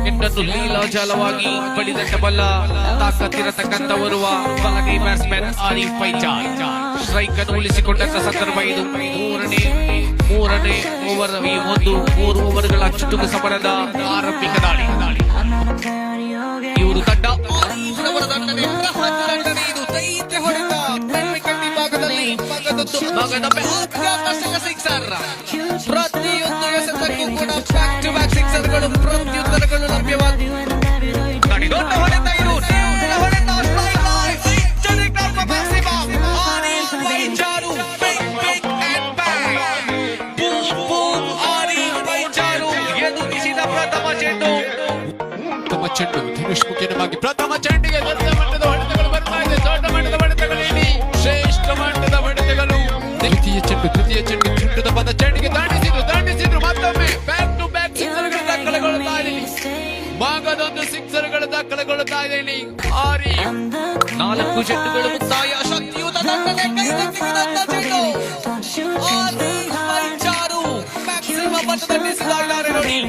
ನಿನ್ನನ್ನು ಲೀಲಾಜಾಲವಾಗಿ ಬಡಿದಟ್ಟಬಲ್ಲ ತಾಕತ್ತಿರತಕ್ಕಂಥವರುವ ಬಲಗೈ batsman Arif Faizan strike ಅನ್ನು ಉಳಿಸಿಕೊಂಡಂತ ಸಂದರ್ಭ ಇದು. ಮೂರನೇ ಓವರ್ ಈ ಮೂರು ಓವರ್ಗಳ ಚುಟುಕು ಸಮರದ ಆರಂಭಿಕ ದಾಳಿ. ಇವರು ತಂಡ ಇದು ದೈತ್ಯ ಹೊಡೆತ ಕಟ್ಟಿ ಭಾಗದಲ್ಲಿ ಭಾಗದ ಆಕರ್ಷಕ ಸಿಕ್ಸರ್. ಪ್ರತಿಯೊಂದು ಎಸೆತಕ್ಕೂ ಕೂಡ ಬ್ಯಾಕ್ ಟು ಬ್ಯಾಕ್ ಸಿಕ್ಸರ್ಗಳು ಪ್ರತ್ಯುತ್ತರಗಳು ಲಭ್ಯವಾದ ದೊಡ್ಡ ಹೊಡೆತ ಇದು. ಹೊಡೆತ ಚೆಂಡು ಧನುಷ್ ಮುಖ್ಯವಾಗಿ ಪ್ರಥಮ ಚೆಂಡಿಗೆ ದೊಡ್ಡ ಮಟ್ಟದ ಹೊಡೆತಗಳು ಬರ್ತಾ ಇದೆ. ದೊಡ್ಡ ಮಟ್ಟದ ಹೊಡೆತಗಳೇನಿ ಶ್ರೇಷ್ಠ ಮಟ್ಟದ ಹೊಡೆತಗಳು. ತೃತೀಯ ಚೆಂಡು ಚುಟ್ಟದ ಪದ ಚೆಂಡಿಗೆ ದಾಟಿಸಿದ್ರು ಮತ್ತೊಮ್ಮೆ ಬ್ಯಾಕ್ ಟು ಬ್ಯಾಕ್ ಸಿಕ್ಸರ್ಗಳು ದಾಖಲೆಗೊಳ್ಳುತ್ತಾ ಇದೆ. ಭಾಗದೊಂದು ಸಿಕ್ಸರ್ಗಳು ದಾಖಲೆಗೊಳ್ಳುತ್ತಾ ಇದೆ. ಆರಿ 4 ಚೆಂಡುಗಳು ಮುಕ್ತಾಯ. ಶಕ್ತಿಯುತ ದಂಡನೆ ಕೈಗೆತ್ತಿಕೊಂಡಂತ ಚೆಂಡು. ಆರಿ ಫೈಜಾನ್ ಮ್ಯಾಕ್ಸಿಮಮ್ ಮಟ್ಟದಲ್ಲಿ ಸಿದ್ಧ ನೋಡಿ.